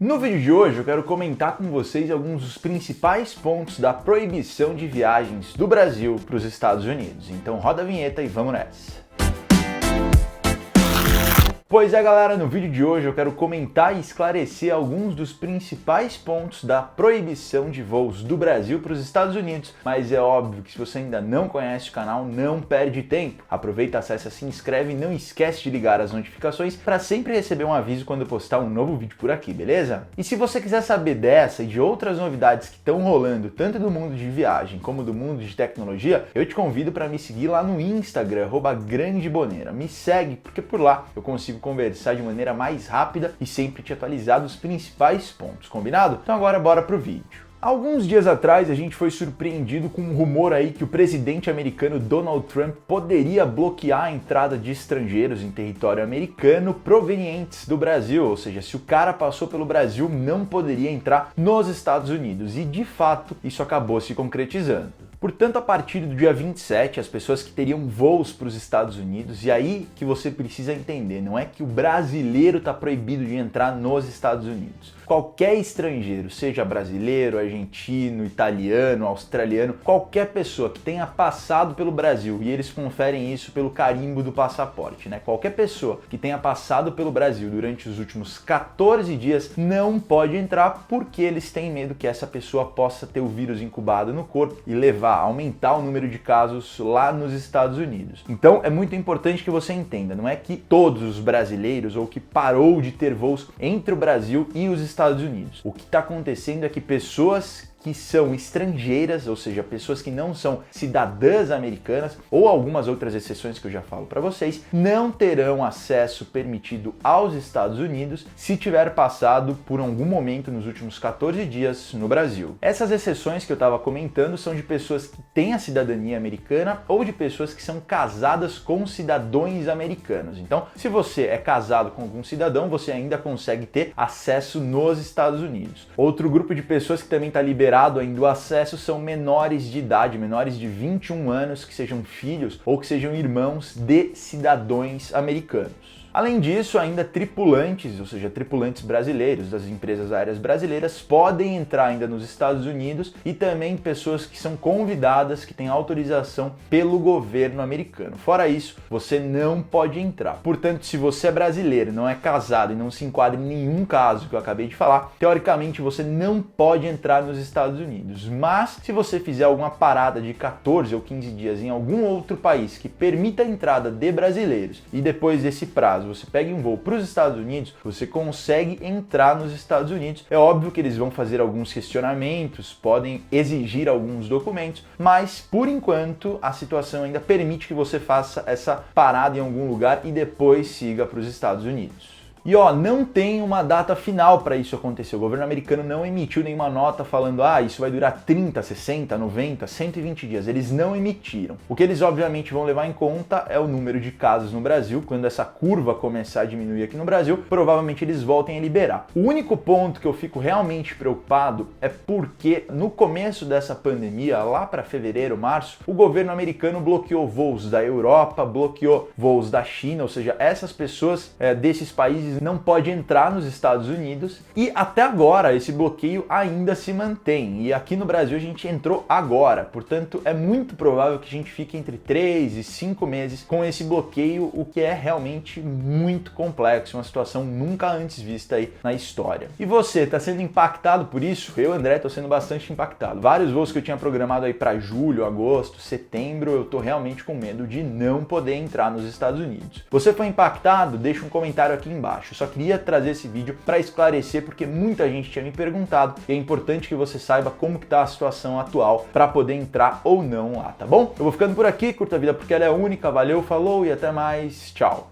No vídeo de hoje eu quero comentar com vocês alguns dos principais pontos da proibição de viagens do Brasil para os Estados Unidos. Então roda a vinheta e vamos nessa! Pois é, galera, no vídeo de hoje eu quero comentar e esclarecer alguns dos principais pontos da proibição de voos do Brasil para os Estados Unidos, mas é óbvio que se você ainda não conhece o canal, não perde tempo. Aproveita, acessa, se inscreve e não esquece de ligar as notificações para sempre receber um aviso quando eu postar um novo vídeo por aqui, beleza? E se você quiser saber dessa e de outras novidades que estão rolando, tanto do mundo de viagem como do mundo de tecnologia, eu te convido para me seguir lá no Instagram, @grandeboneira. Me segue, porque por lá eu consigo conversar de maneira mais rápida e sempre te atualizar dos principais pontos, combinado? Então agora bora pro vídeo. Alguns dias atrás a gente foi surpreendido com um rumor aí que o presidente americano Donald Trump poderia bloquear a entrada de estrangeiros em território americano provenientes do Brasil, ou seja, se o cara passou pelo Brasil não poderia entrar nos Estados Unidos, e de fato isso acabou se concretizando. Portanto, a partir do dia 27, as pessoas que teriam voos para os Estados Unidos, e aí que você precisa entender, não é que o brasileiro está proibido de entrar nos Estados Unidos. Qualquer estrangeiro, seja brasileiro, argentino, italiano, australiano, qualquer pessoa que tenha passado pelo Brasil, e eles conferem isso pelo carimbo do passaporte, né? Qualquer pessoa que tenha passado pelo Brasil durante os últimos 14 dias não pode entrar porque eles têm medo que essa pessoa possa ter o vírus incubado no corpo e aumentar o número de casos lá nos Estados Unidos. Então é muito importante que você entenda, não é que todos os brasileiros ou que parou de ter voos entre o Brasil e os Estados Unidos. O que está acontecendo é que pessoas que são estrangeiras, ou seja, pessoas que não são cidadãs americanas, ou algumas outras exceções que eu já falo para vocês, não terão acesso permitido aos Estados Unidos se tiver passado por algum momento nos últimos 14 dias no Brasil. Essas exceções que eu estava comentando são de pessoas que têm a cidadania americana ou de pessoas que são casadas com cidadãos americanos. Então, se você é casado com algum cidadão, você ainda consegue ter acesso nos Estados Unidos. Outro grupo de pessoas que também está liberado ainda o acesso são menores de idade, menores de 21 anos, que sejam filhos ou que sejam irmãos de cidadãos americanos. Além disso, ainda tripulantes, ou seja, tripulantes brasileiros das empresas aéreas brasileiras podem entrar ainda nos Estados Unidos, e também pessoas que são convidadas, que têm autorização pelo governo americano. Fora isso, você não pode entrar. Portanto, se você é brasileiro, não é casado e não se enquadra em nenhum caso que eu acabei de falar, teoricamente você não pode entrar nos Estados Unidos. Mas, se você fizer alguma parada de 14 ou 15 dias em algum outro país que permita a entrada de brasileiros, e depois desse prazo você pega um voo para os Estados Unidos, você consegue entrar nos Estados Unidos. É óbvio que eles vão fazer alguns questionamentos, podem exigir alguns documentos, mas por enquanto a situação ainda permite que você faça essa parada em algum lugar e depois siga para os Estados Unidos. E não tem uma data final para isso acontecer. O governo americano não emitiu nenhuma nota falando isso vai durar 30, 60, 90, 120 dias. Eles não emitiram. O que eles obviamente vão levar em conta é o número de casos no Brasil. Quando essa curva começar a diminuir aqui no Brasil, provavelmente eles voltem a liberar. O único ponto que eu fico realmente preocupado é porque no começo dessa pandemia, lá para fevereiro, março, o governo americano bloqueou voos da Europa, bloqueou voos da China, ou seja, essas pessoas desses países não pode entrar nos Estados Unidos, e até agora esse bloqueio ainda se mantém, e aqui no Brasil a gente entrou agora, portanto é muito provável que a gente fique entre 3 e 5 meses com esse bloqueio, o que é realmente muito complexo, uma situação nunca antes vista aí na história. E você, está sendo impactado por isso? Eu, André, estou sendo bastante impactado. Vários voos que eu tinha programado aí para julho, agosto, setembro, eu estou realmente com medo de não poder entrar nos Estados Unidos. Você foi impactado? Deixa um comentário aqui embaixo. Eu só queria trazer esse vídeo para esclarecer, porque muita gente tinha me perguntado, e é importante que você saiba como que tá a situação atual para poder entrar ou não lá, tá bom? Eu vou ficando por aqui, curta a vida porque ela é única, valeu, falou e até mais, tchau!